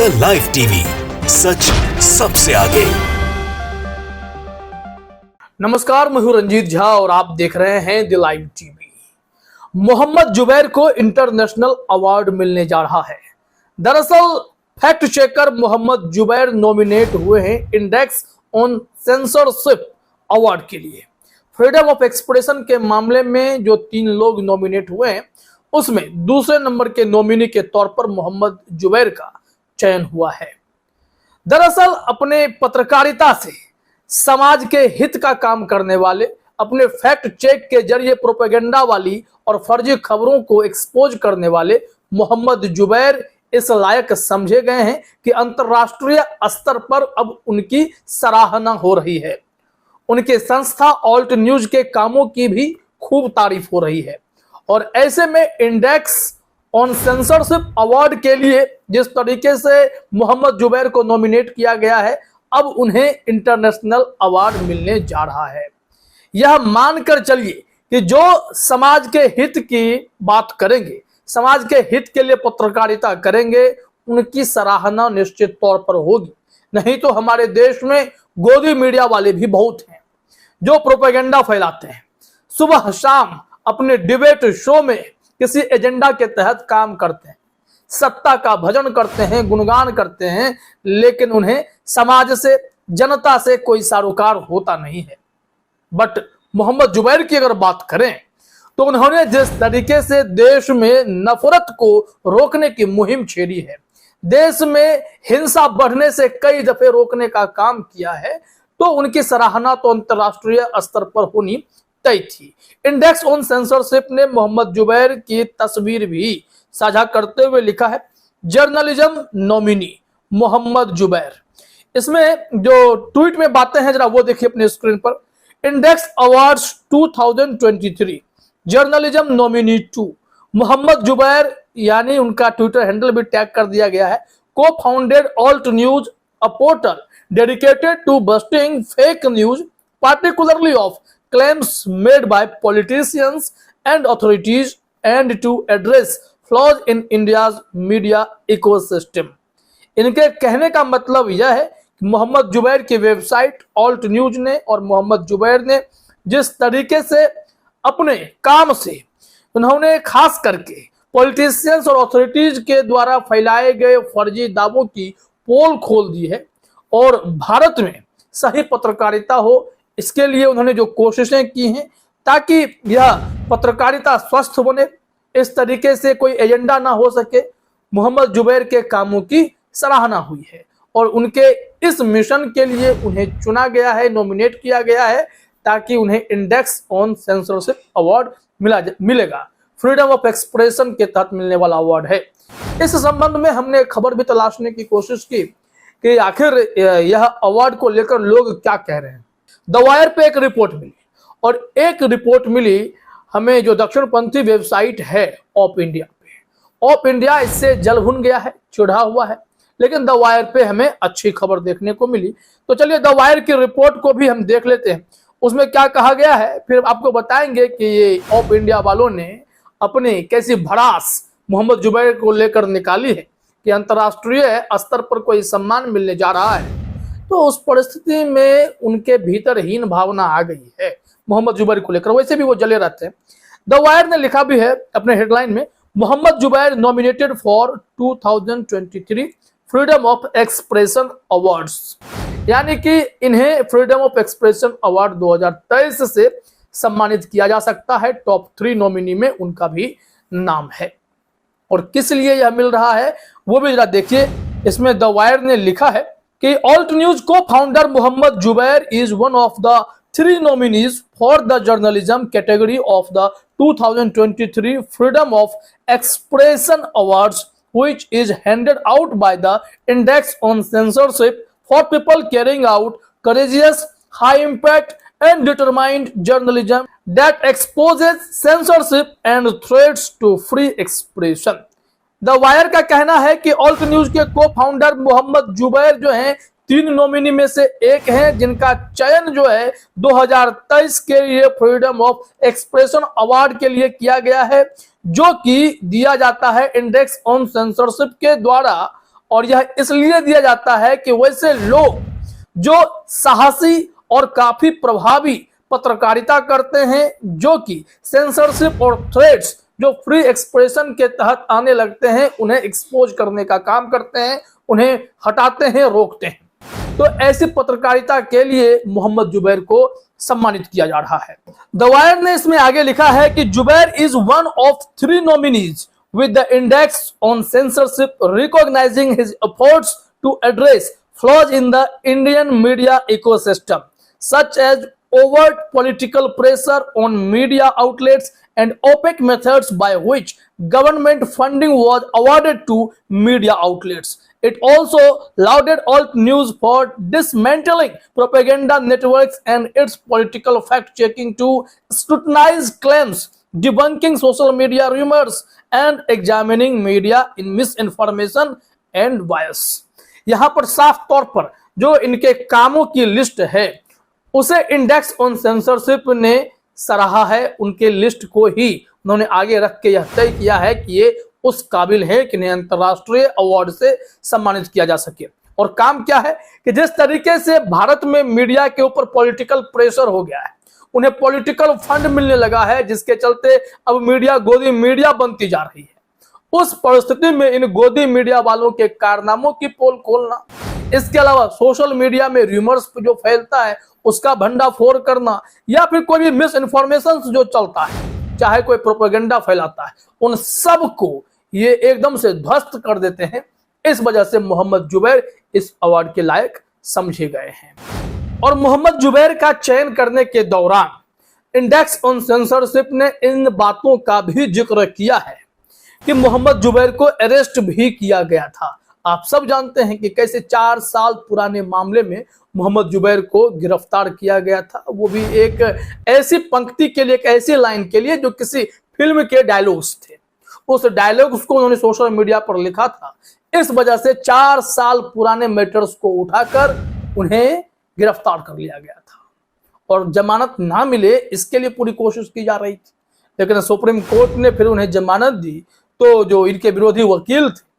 The live TV, सच सबसे आगे। नमस्कार, मैं हूं रंजीत झा और आप देख रहे हैं the live TV. Mohammed Zubair को इंटरनेशनल अवार्ड मिलने जा रहा है। दरअसल fact checker Mohammed Zubair nominate हुए हैं इंडेक्स ऑन सेंसरशिप अवार्ड के लिए। फ्रीडम ऑफ एक्सप्रेशन के मामले में जो 3 लोग नॉमिनेट हुए हैं उसमें दूसरे नंबर के नॉमिनी के तौर पर मोहम्मद जुबैर का चयन हुआ है। दरअसल अपने पत्रकारिता से समाज के हित का काम करने वाले, अपने फैक्ट चेक के जरिए प्रोपेगेंडा वाली और फर्जी खबरों को एक्सपोज करने वाले मोहम्मद जुबैर इस लायक समझे गए हैं कि अंतर्राष्ट्रीय स्तर पर अब उनकी सराहना हो रही है। उनके संस्था ऑल्ट न्यूज के कामों की भी खूब तारीफ हो रही है और ऐसे में इंडेक्स ऑन सेंसरशिप अवार्ड के लिए जिस तरीके से मोहम्मद जुबैर को नॉमिनेट किया गया है, अब उन्हें इंटरनेशनल अवार्ड मिलने जा रहा है। यह मानकर चलिए कि जो समाज के हित की बात करेंगे, समाज के हित के लिए पत्रकारिता करेंगे, उनकी सराहना निश्चित तौर पर होगी। नहीं तो हमारे देश में गोदी मीडिया वाले भी बहुत हैं जो प्रोपेगेंडा फैलाते हैं, सुबह शाम अपने डिबेट शो में किसी एजेंडा के तहत काम करते हैं, सत्ता का भजन करते हैं, गुणगान करते हैं, लेकिन उन्हें समाज से, जनता से कोई सरोकार होता नहीं है। बट मोहम्मद जुबैर की अगर बात करें तो उन्होंने जिस तरीके से देश में नफरत को रोकने की मुहिम छेड़ी है, देश में हिंसा बढ़ने से कई दफे रोकने का काम किया है, तो उनकी सराहना तो अंतर्राष्ट्रीय स्तर पर होनी तय थी। इंडेक्स ऑन सेंसरशिप ने मोहम्मद जुबैर की तस्वीर भी साझा करते हुए लिखा है, जर्नलिज्म नॉमिनी मोहम्मद जुबैर। इसमें जो ट्वीट में बातें हैं जरा वो देखिए अपने स्क्रीन पर। Index awards 2023 journalism nominee 2 Mohammed Zubair, यानी उनका ट्विटर हैंडल भी टैग कर दिया गया है। Co founded Alt News, a portal dedicated to busting fake news, particularly of claims made by politicians and authorities, and to address flaws in India's media ecosystem। इनके कहने का मतलब यह है कि मोहम्मद जुबैर की वेबसाइट ऑल्ट न्यूज ने और मोहम्मद जुबैर ने जिस तरीके से अपने काम से उन्होंने खास करके पॉलिटिशियंस और अथॉरिटीज के द्वारा फैलाए गए फर्जी दावों की पोल खोल दी है और भारत में सही पत्रकारिता हो, इसके लिए उन्होंने जो कोशिशें की हैं ताकि यह पत्रकारिता स्वस्थ बने, इस तरीके से कोई एजेंडा ना हो सके, मोहम्मद जुबैर के कामों की सराहना हुई है और उनके इस मिशन के लिए उन्हें चुना गया है, नॉमिनेट किया गया है, ताकि उन्हें इंडेक्स ऑन सेंसरशिप अवार्ड मिलेगा। फ्रीडम ऑफ एक्सप्रेशन के तहत मिलने वाला अवार्ड है। इस संबंध में हमने खबर भी तलाशने की कोशिश की कि आखिर यह अवार्ड को लेकर लोग क्या कह रहे हैं। द वायर पे एक रिपोर्ट मिली और एक रिपोर्ट मिली हमें जो दक्षिणपंथी वेबसाइट है ऑफ इंडिया पे। ऑफ इंडिया इससे जल भुन गया है, चिढ़ा हुआ है, लेकिन द वायर पे हमें अच्छी खबर देखने को मिली। तो चलिए द वायर की रिपोर्ट को भी हम देख लेते हैं, उसमें क्या कहा गया है, फिर आपको बताएंगे कि ये ऑफ इंडिया वालों ने अपने कैसी भड़ास मोहम्मद जुबैर को लेकर निकाली है कि अंतर्राष्ट्रीय स्तर पर कोई सम्मान मिलने जा रहा है। तो उस परिस्थिति में उनके भीतर हीन भावना आ गई है मोहम्मद जुबैर को लेकर, वैसे भी वो जले रहते हैं। द वायर ने लिखा भी है अपने हेडलाइन में, Mohammed Zubair nominated for 2023 freedom of expression awards, यानी कि इन्हें फ्रीडम ऑफ एक्सप्रेशन अवार्ड 2023 से सम्मानित किया जा सकता है। टॉप 3 नॉमिनी में उनका भी नाम है और किस लिए यह मिल रहा है वो भी जरा देखिए। इसमें द वायर ने लिखा है कि Alt News co founder Mohammed Zubair is one of the 3 nominees for the journalism category of the 2023 freedom of expression awards which is handed out by the Index on Censorship for people carrying out courageous, high impact and determined journalism that exposes censorship and threats to free expression। The wire का कहना है कि Alt news के को founder Mohammed Zubair जो हैं 3 nominee में से एक हैं, जिनका चयन जो है 2023 के लिए फ्रीडम ऑफ एक्सप्रेशन अवार्ड के लिए किया गया है, जो कि दिया जाता है इंडेक्स ऑन सेंसरशिप के द्वारा और यह इसलिए दिया जाता है कि वैसे लोग जो साहसी और काफी प्रभावी पत्रकारिता करते हैं, जो कि सेंसरशिप और थ्रेड्स जो फ्री एक्सप्रेशन के तहत आने लगते हैं, उन्हें एक्सपोज करने का काम करते हैं, उन्हें हटाते हैं, रोकते हैं। तो ऐसी पत्रकारिता के लिए मोहम्मद जुबैर को सम्मानित किया जा रहा है। द वायर ने इसमें आगे लिखा है कि Zubair is one of 3 nominees with the index on censorship, recognizing his efforts to address flaws in the Indian media ecosystem, such as overt political pressure on media outlets and opaque methods by which government funding was awarded to media outlets. It also lauded alt news for dismantling propaganda networks and its political fact-checking to scrutinize claims, debunking social media rumors, and examining media in misinformation and bias. यहाँ पर साफ तौर पर जो इनके कामों की list है उसे इंडेक्स ऑन सेंसरशिप ने सराहा है। उनके लिस्ट को ही उन्होंने आगे रख के यह तय किया है कि ये उस काबिल है कि इन्हें अंतरराष्ट्रीय अवार्ड से सम्मानित किया जा सके। और काम क्या है कि जिस तरीके से भारत में मीडिया के ऊपर पॉलिटिकल प्रेशर हो गया है, उन्हें पॉलिटिकल फंड मिलने लगा है, जिसके चलते अब मीडिया गोदी मीडिया बनती जा रही है। उस परिस्थिति में इन गोदी मीडिया वालों के कारनामों की पोल खोलना, इसके अलावा सोशल मीडिया में रूमर्स जो फैलता है उसका भंडाफोड़ करना, या फिर कोई भी मिस इन्फॉर्मेशन जो चलता है, चाहे कोई प्रोपेगेंडा फैलाता है, उन सब को ये एकदम से ध्वस्त कर देते हैं। इस वजह से मोहम्मद जुबैर इस अवार्ड के लायक समझे गए हैं। और मोहम्मद जुबैर का चयन करने के दौरान इंडेक्स ऑन सेंसरशिप ने इन बातों का भी जिक्र किया है कि मोहम्मद जुबैर को अरेस्ट भी किया गया था। आप सब जानते हैं कि कैसे 4 साल पुराने मामले में मोहम्मद जुबैर को गिरफ्तार किया गया था, वो भी एक ऐसी पंक्ति के लिए, एक ऐसी लाइन के लिए जो किसी फिल्म के डायलॉग्स थे। उस डायलॉग्स को उन्होंने सोशल मीडिया पर लिखा था। इस वजह से 4 साल पुराने मैटर्स को उठाकर उन्हें गिरफ्तार कर लिया गया था और जमानत ना मिले इसके लिए पूरी कोशिश की जा रही थी। लेकिन सुप्रीम कोर्ट ने फिर उन्हें जमानत दी। तो जो इनके विरोधी वकील थे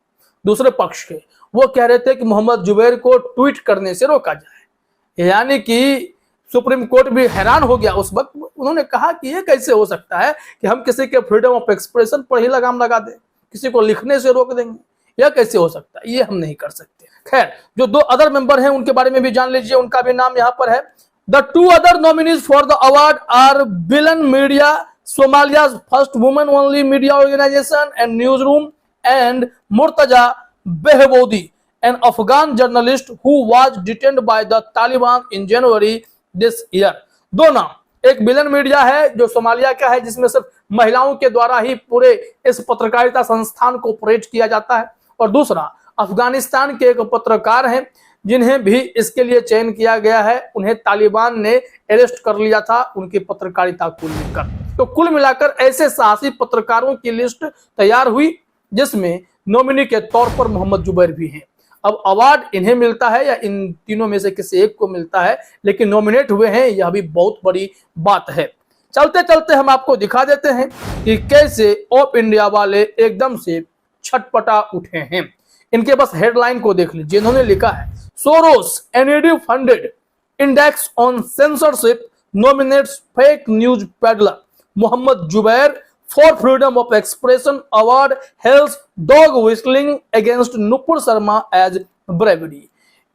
दूसरे पक्ष के, वो कह रहे थे कि मोहम्मद जुबैर को ट्वीट करने से रोका जाए। यानी कि सुप्रीम कोर्ट भी हैरान हो गया उस वक्त। उन्होंने कहा कि ये कैसे हो सकता है कि हम किसी के फ्रीडम ऑफ एक्सप्रेशन पर ही लगाम लगा दें, किसी को लिखने से रोक देंगे, यह कैसे हो सकता है, ये हम नहीं कर सकते। खैर, जो 2 अदर मेंबर हैं उनके बारे में भी जान लीजिए, उनका भी नाम यहाँ पर है। The 2 other nominees for the award are Bilan Media, Somalia's first woman-only media organization and newsroom, and Murtaza Behboudi, an Afghan journalist who was detained by the Taliban in January this year. 2 नाम, एक बिलन media है जो Somalia का है, जिसमें सिर्फ महिलाओं के द्वारा ही पूरे इस पत्रकारिता संस्थान को ऑपरेट किया जाता है, और दूसरा अफगानिस्तान के एक पत्रकार हैं जिन्हें भी इसके लिए चयन किया गया है। उन्हें तालिबान ने अरेस्ट कर लिया था उनकी पत्रकारिता को लेकर। तो कुल मिलाकर ऐसे साहसी पत्रकारों की लिस्ट तैयार हुई जिसमें नॉमिनी के तौर पर मोहम्मद जुबैर भी हैं। अब अवार्ड इन्हें मिलता है या इन तीनों में से किसी एक को मिलता है, लेकिन नॉमिनेट हुए हैं, यह भी बहुत बड़ी बात है। चलते चलते हम आपको दिखा देते हैं कि कैसे ऑफ इंडिया वाले एकदम से छटपटा उठे हैं। इनके बस हेडलाइन को देख लीजिए। इन्होंने लिखा है, Soros NED funded index on censorship nominates fake news peddler Mohammed Zubair for freedom of expression award hails dog whistling against Nupur Sharma as bravery.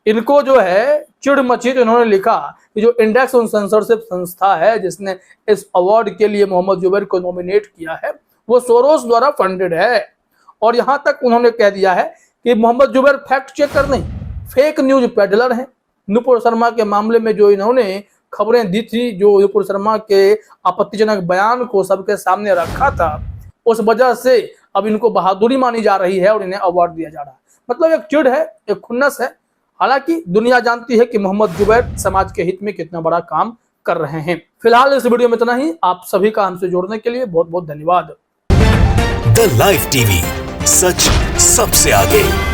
इनको जो है चिड़ मची, तो इन्होंने लिखा कि जो इंडेक्स ऑन सेंसरशिप संस्था है जिसने इस अवार्ड के लिए मोहम्मद जुबैर को नॉमिनेट किया है, वो सोरोस द्वारा फंडेड है। और यहां तक उन्होंने कह दिया है कि मोहम्मद जुबैर फैक्ट चेकर नहीं, फेक न्यूज पेडलर है। नुपुर शर्मा के मामले में जो इन्होंने खबरें दी थी, जो नुपुर शर्मा के आपत्तिजनक बयान को सबके सामने रखा था, उस वजह से अब इनको बहादुरी मानी जा रही है और इन्हें अवार्ड दिया जा रहा है। मतलब एक चिढ़ है, एक खुन्नस है। हालांकि दुनिया जानती है कि मोहम्मद जुबैर समाज के हित में कितना बड़ा काम कर रहे हैं। फिलहाल इस वीडियो में इतना ही। आप सभी का हमसे जुड़ने के लिए बहुत बहुत धन्यवाद। द लाइव टीवी, सच सबसे आगे।